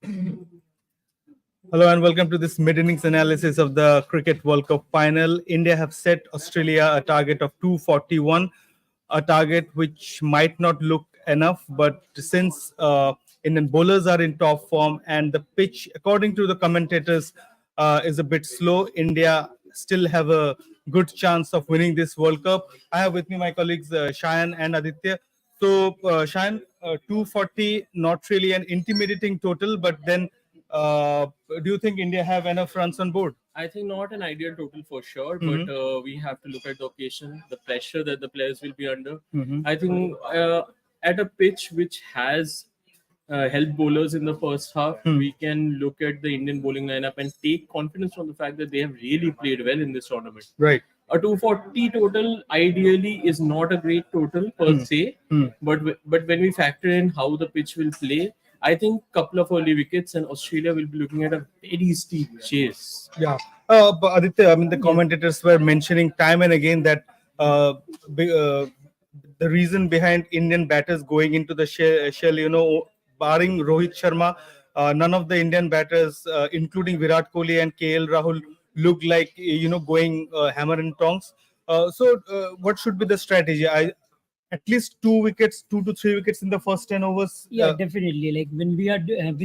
Hello and welcome to this mid-innings analysis of the Cricket World Cup final. India have set Australia a target of 241, a target which might not look enough, but since Indian bowlers are in top form and the pitch, according to the commentators, is a bit slow, India still have a good chance of winning this World Cup. I have with me my colleagues Shayan and Aditya. So, Shayan, 240, not really an intimidating total, but then do you think India have enough runs on board? I think not an ideal total for sure, Mhm. but we have to look at the occasion, the pressure that the players will be under. Mhm. I think at a pitch which has helped bowlers in the first half, we can look at the Indian bowling lineup and take confidence from the fact that they have really played well in this tournament. Right. A 240 total ideally is not a great total per se, but when we factor in how the pitch will play, I think couple of early wickets and Australia will be looking at a very steep chase. Yeah. But Aditya, I mean, the commentators were mentioning time and again that uh, be- uh, the reason behind Indian batters going into the shell, barring Rohit Sharma, none of the Indian batters, including Virat Kohli and KL Rahul, look like, going hammer and tongs. What should be the strategy? At least 2 wickets, 2 to 3 wickets in the first 10 overs. Yeah, definitely. Like when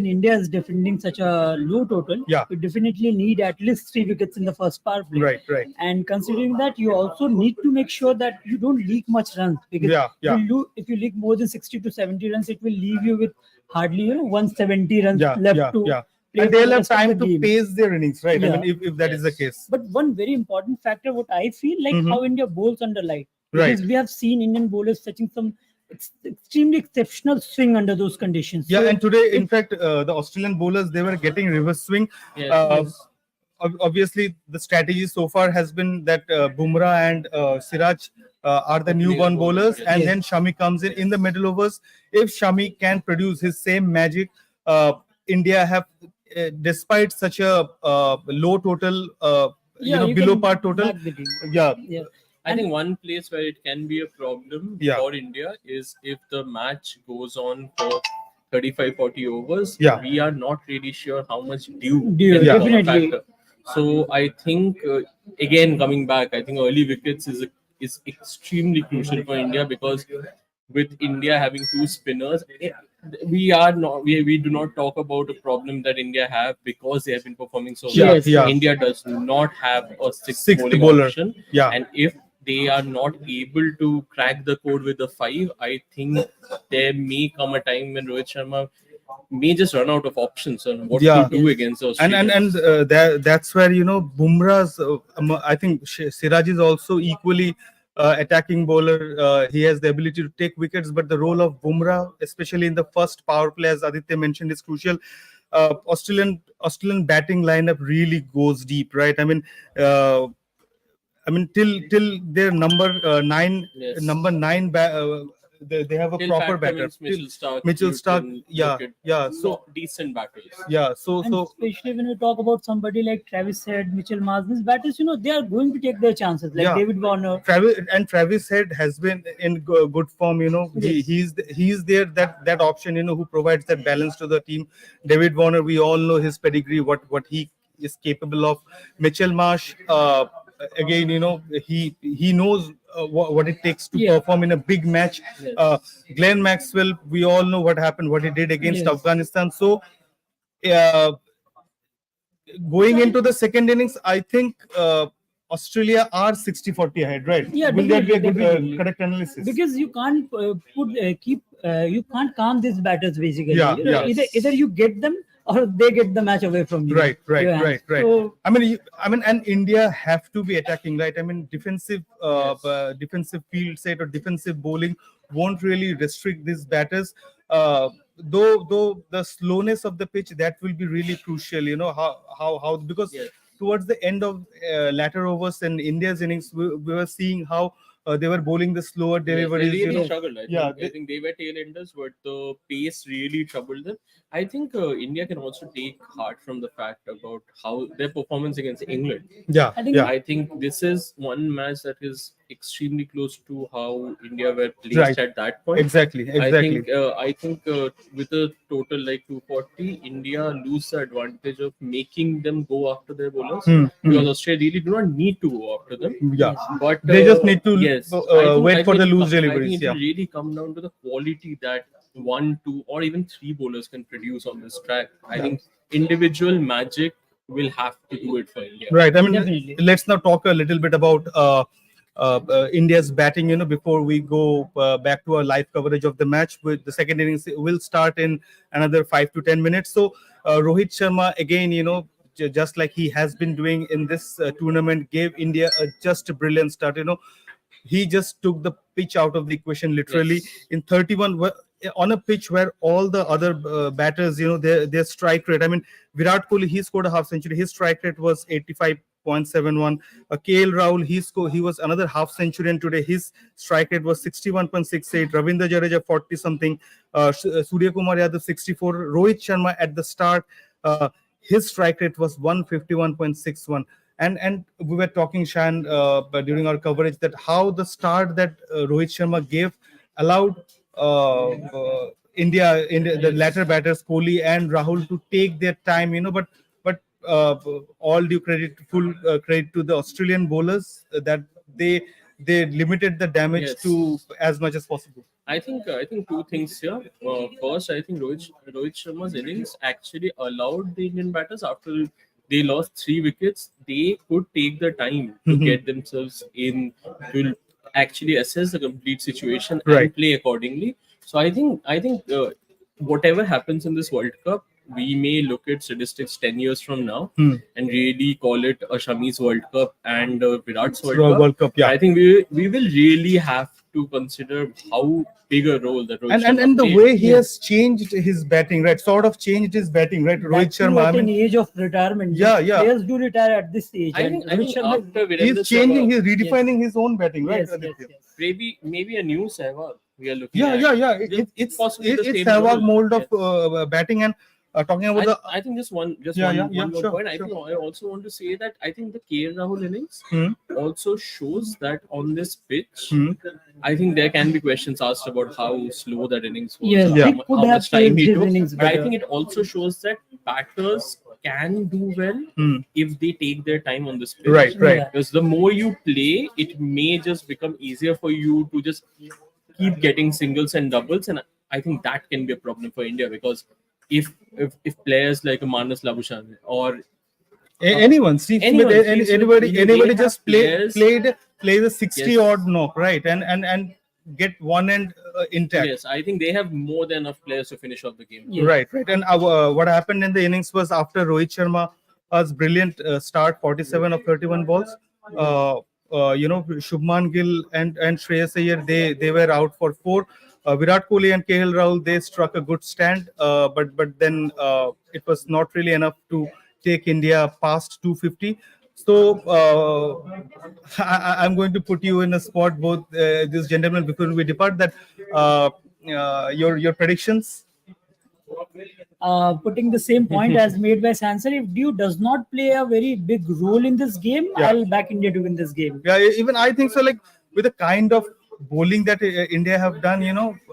India is defending such a low total, Yeah. you definitely need at least 3 wickets in the first power play. Right, right. And considering that, you also need to make sure that you don't leak much runs because Yeah, yeah. if you leak more than 60 to 70 runs, it will leave you with hardly 170 runs Yeah, left yeah, to yeah. play And for they'll the have rest of time the to game. pace their innings, right? I Yeah. mean, if that is the case. But one very important factor, what I feel like how India bowls under light. Right. Because we have seen Indian bowlers fetching some extremely exceptional swing under those conditions. Yeah, So and today, in fact, the Australian bowlers they were getting reverse swing. Yes. Obviously, the strategy so far has been that Bumrah and Siraj are the newborn bowlers, and then Shami comes in the middle overs. If Shami can produce his same magic, India have, despite such a low total, you below can par total, back the team. yeah, Yeah. I think one place where it can be a problem Yeah. for India is if the match goes on for 35-40 overs. Yeah. We are not really sure how much dew Dew, can become a definitely. factor. So I think again coming back, I think early wickets is extremely crucial for India because with India having two spinners, we do not talk about a problem that India have because they have been performing so well. Yes, yeah. India does not have a sixth bowling bowler. option. Yeah. And if they are not able to crack the code with the 5, I think there may come a time when Rohit Sharma may just run out of options on what Yeah. to do against the and Australians. that's where Bumrah's I think Siraj is also equally attacking bowler. He has the ability to take wickets, but the role of Bumrah, especially in the first power play, as Aditya mentioned, is crucial. Australian batting lineup really goes deep, right? Till their nine, Yes. number nine, they have a Till proper Pat batter. Cummins, Mitchell Starc, Mitchell you Starc, can yeah, look at yeah. So decent batters. yeah, so And especially when we talk about somebody like Travis Head, Mitchell Mars, these batters, they are going to take their chances. Like Yeah. David Warner. Travis Head has been in good form. Yes. He's there, that option. Who provides that balance to the team. David Warner, we all know his pedigree, what he is capable of. Mitchell Marsh, again, he knows what it takes to Yeah. perform in a big match. Glenn Maxwell, we all know what happened, what he did against Yes. Afghanistan. So. Uh, Going into the second innings, I think Australia are 60-40 ahead, right? Yeah, Will that be a good definitely. correct analysis? Because you can't you can't calm these batters basically. Yeah, yeah. Either you get them or they get the match away from you. Right. Yeah. So, And India have to be attacking, right? Defensive, defensive field set or defensive bowling won't really restrict these batters. Though the slowness of the pitch, that will be really crucial. How because Yes. towards the end of latter overs in India's innings, we were seeing how they were bowling the slower Yes, they deliveries. really struggled. Yeah, I think they were tail enders, but the pace really troubled them. I think India can also take heart from the fact about how their performance against England. yeah, I think- yeah. I think this is one match that is extremely close to how India were placed Right. at that point. Exactly. I think with a total like 240, India lose the advantage of making them go after their bowlers because Australia really do not need to go after them. Yeah. But They just need to yes, wait for the it'll loose come- I deliveries, think it yeah. will really come down to the quality that 1, 2, or even 3 bowlers can produce on this track. I think individual magic will have to do it for India. Right. I mean, Definitely. let's now talk a little bit about India's batting. Before we go back to our live coverage of the match, with the second innings will start in another 5 to 10 minutes. So Rohit Sharma again, just like he has been doing in this tournament, gave India just a brilliant start. He just took the pitch out of the equation literally Yes. in 31 on a pitch where all the other batters, their strike rate. I mean, Virat Kohli, he scored a half century. His strike rate was 85.71. KL Rahul, he was another half centurion today. His strike rate was 61.68. Ravindra Jadeja 40 something. Surya Kumar Yadav 64. Rohit Sharma at the start, his strike rate was 151.61. And we were talking, Shan, during our coverage, that how the start that Rohit Sharma gave allowed India, the latter batters Kohli and Rahul, to take their time. But all due credit, full credit to the Australian bowlers, that they limited the damage Yes. to as much as possible. I think two things here. First, I think Rohit Sharma's innings actually allowed the Indian batters, after they lost 3 wickets, they could take the time to get themselves in to actually assess the complete situation and Right. play accordingly. So I think whatever happens in this World Cup, we may look at statistics 10 years from now and really call it a Shami's World Cup and Virat's World Cup. Yeah. I think we will really have to consider how big a role that Rohit And Sharma the played. way he has changed his batting, right? Sort of changed his batting, right? Rohit That too Sharma, I at an mean, age of retirement. Yeah, yeah. Players do retire at this age. I and think Rohit Sharma- after Virendra he's changing, Sehwag, he's redefining his own batting, right? yes, yes, Aditya? yes. maybe a new Sehwag we are looking Yeah, at. yeah. It's possibly the It's same Sehwag role. mold of Yes. batting. And talking about I think just one Yeah, more sure, point. I sure. think I also want to say that I think the KL Rahul innings Hmm. also shows that on this pitch, Hmm. I think there can be questions asked about how slow that innings was, Yes, how, he mu- could how have much time played he his took. innings But I better. think it also shows that batters can do well Hmm. if they take their time on this pitch. Right, right. Yeah. Because the more you play, it may just become easier for you to just keep getting singles and doubles, and I think that can be a problem for India, because if players like Manas Labuschagne or Anyone, Steve Anyone, Smith, Steve Smith, anybody, they anybody have just players- play the 60 Yes. odd knock, right? And get one end intact. yes, I think they have more than enough players to finish off the game. Yeah. Right. And what happened in the innings was, after Rohit Sharma's brilliant start, 47 of 31 balls, Shubman Gill and Shreyas Iyer, they were out for 4. Virat Kohli and KL Rahul, they struck a good stand, but then it was not really enough to take India past 250. So I'm going to put you in a spot, both these gentlemen, before we depart, that your predictions. Putting the same point as made by Sansa, if Dew does not play a very big role in this game, Yeah. I'll back India to win this game. Yeah, even I think so. Like, with the kind of bowling that India have done,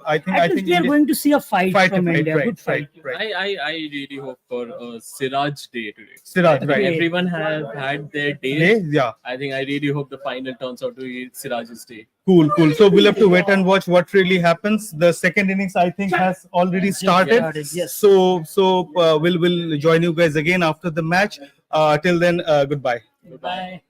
I think At least we are India- going to see a fight from India. right, Good fight. right. I really hope for a Siraj day today. Siraj, I think right. everyone have had their day. Yeah. I think I really hope the final turns out to be Siraj's day. Cool. So we'll have to wait and watch what really happens. The second innings, I think, has already started. started, yes. So we'll join you guys again after the match. Till then, goodbye. Bye.